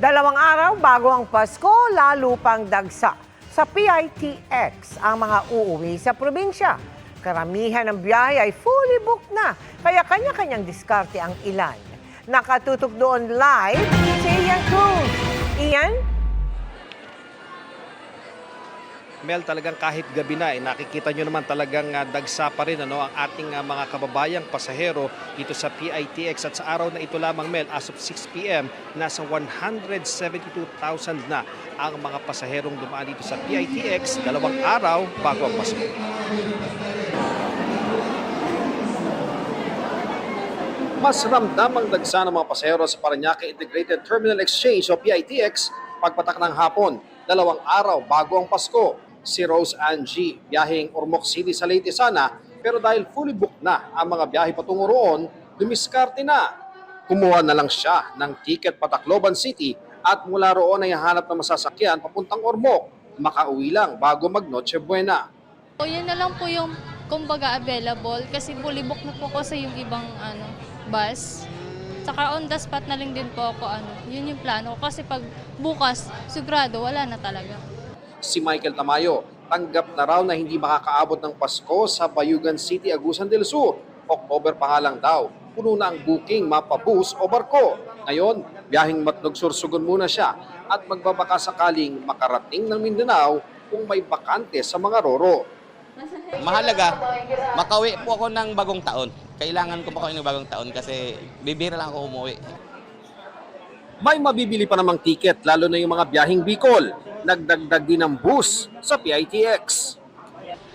Dalawang araw bago ang Pasko, lalo pang dagsa sa PITX ang mga uuwi sa probinsya. Karamihan ng biyahe ay fully booked na, kaya kanya-kanyang diskarte ang ilan. Nakatutok doon live si Ian Cruz. Ian? Mel, talagang kahit gabi na, nakikita nyo naman talagang dagsa pa rin ang ating mga kababayang pasahero dito sa PITX. At sa araw na ito lamang, Mel, as of 6 p.m., nasa 172,000 na ang mga pasaherong dumaan dito sa PITX, dalawang araw bago ang Pasko. Mas ramdam ang dagsa ng mga pasahero sa Parañaque Integrated Terminal Exchange o PITX pagpatak ng hapon, dalawang araw bago ang Pasko. Si Rose Angie, biyaheng Ormoc City sa Leyte sana, pero dahil fully booked na ang mga biyahe patungo roon, dumiskarte na. Kumuha na lang siya ng ticket pa Tacloban City at mula roon ay hahanap ng masasakyan papuntang Ormoc. Makauwi lang bago mag Noche Buena. O yun na lang po yung kumbaga available kasi fully booked na po kasi yung ibang bus. Saka on the spot na lang din po ako yun yung plano ko kasi pag bukas sigurado wala na talaga. Si Michael Tamayo, tanggap na raw na hindi makakaabot ng Pasko sa Bayugan City, Agusan del Sur. October pa nga lang daw, puno na ang booking, mapabus o barko. Ngayon, biyaheng Matnog Sursugon muna siya at magbabaka sakaling makarating ng Mindanao kung may bakante sa mga roro. Mahalaga, makauwi po ako ng bagong taon. Kailangan ko po ako ng bagong taon kasi bibira lang ako umuwi. May mabibili pa namang tiket, lalo na yung mga biyaheng Bicol. Nagdagdag din ng bus sa PITX.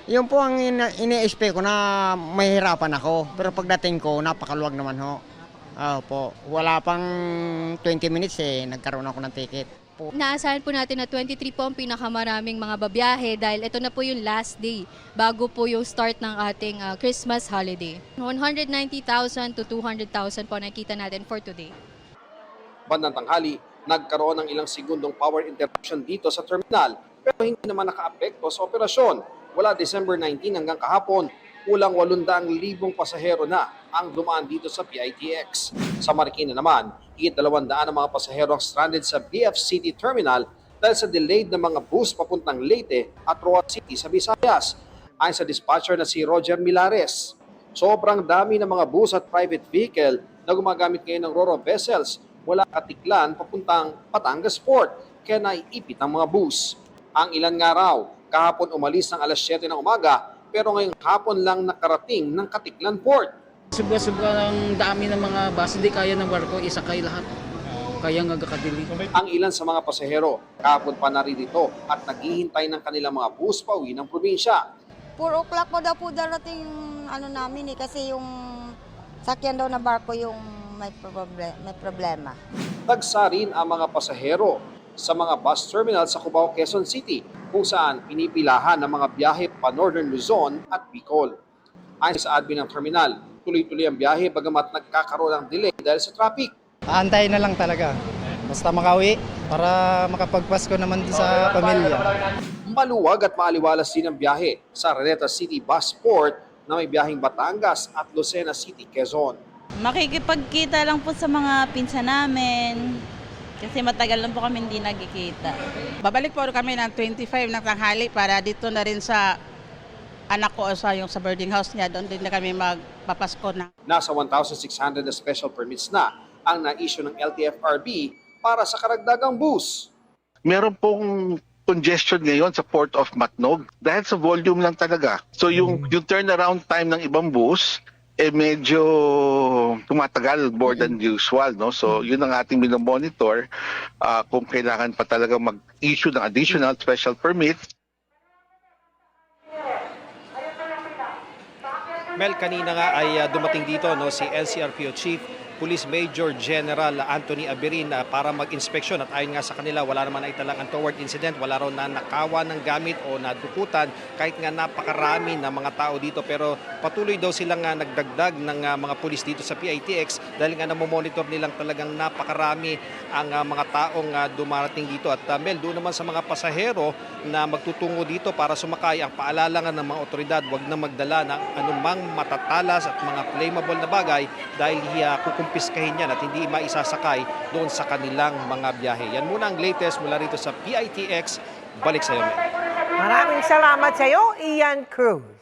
Yun po ang ini-expect ko na mahirapan ako. Pero pagdating ko, napakaluwag naman ho. Po, wala pang 20 minutes nagkaroon ako ng ticket. Naasahan po natin na 23 po ang pinakamaraming mga babiyahe dahil ito na po yung last day bago po yung start ng ating Christmas holiday. 190,000 to 200,000 po nakita natin for today. Bandang tanghali, nagkaroon ng ilang segundong power interruption dito sa terminal pero hindi naman nakaapekto sa operasyon. Wala December 19 hanggang kahapon, kulang 800,000 pasahero na ang dumaan dito sa PITX. Sa Marikina naman, higit 200 ang mga pasahero ang stranded sa BF City Terminal dahil sa delayed na mga bus papuntang Leyte at Roa City sa Visayas. Ayon sa dispatcher na si Roger Milares, sobrang dami ng mga bus at private vehicle na gumagamit ngayon ng Roro vessels mula Katiklan papuntang Batangas Port, kaya naiipit ang mga bus. Ang ilan nga raw, kahapon umalis ng alas 7 ng umaga, pero ngayong hapon lang nakarating ng Katiklan Port. Sobra-sobra ang dami ng mga bus, hindi kaya ng barko, isakay lahat. Kaya nga kakadili. Ang ilan sa mga pasahero, kahapon pa naririto at naghihintay ng kanilang mga bus pauwi ng probinsya. 4 o'clock po daw po darating namin kasi yung sakyan daw na barko yung may problema. Dagsa rin ang mga pasahero sa mga bus terminal sa Cubao, Quezon City kung saan pinipilahan ng mga biyahe pa Northern Luzon at Bicol. Ayon sa admin ng terminal, tuloy-tuloy ang biyahe bagamat nagkakaroon ng delay dahil sa traffic. Aantayin na lang talaga. Basta makauwi para makapagpasko naman sa pamilya. Maluwag at maaliwalas din ang biyahe sa Araneta City Bus Port na may biyaheng Batangas at Lucena City, Quezon. Makikipagkita lang po sa mga pinsan namin kasi matagal lang po kami hindi nagkikita. Babalik po kami ng 25 ng tanghali para dito na rin sa anak ko sa boarding house niya. Doon din na kami magpapasko na. Nasa 1,600 na special permits na ang na-issue ng LTFRB para sa karagdagang bus. Meron pong congestion ngayon sa Port of Matnog dahil sa volume lang talaga. So yung turnaround time ng ibang bus medyo tumatagal more than usual, no? So yun ang ating minomonitor kung kailangan pa talaga mag-issue ng additional special permit. Mel, kanina nga ay dumating dito si NCRPO Chief Police Major General Anthony Aberin para mag-inspeksyon at ayon nga sa kanila wala naman ay talang untoward incident, wala raw na nakawa ng gamit o nadukutan kahit nga napakarami ng mga tao dito, pero patuloy daw silang nagdagdag ng mga pulis dito sa PITX dahil nga namomonitor nilang talagang napakarami ang mga taong dumarating dito. At Mel, doon naman sa mga pasahero na magtutungo dito para sumakay, ang paalala nga ng mga otoridad, wag na magdala ng anumang matatalas at mga flammable na bagay dahil kukumpara kukumpiskahin yan at hindi maisasakay doon sa kanilang mga biyahe. Yan muna ang latest mula rito sa PITX. Balik sa iyo, Mel. Maraming salamat sa iyo, Ian Cruz.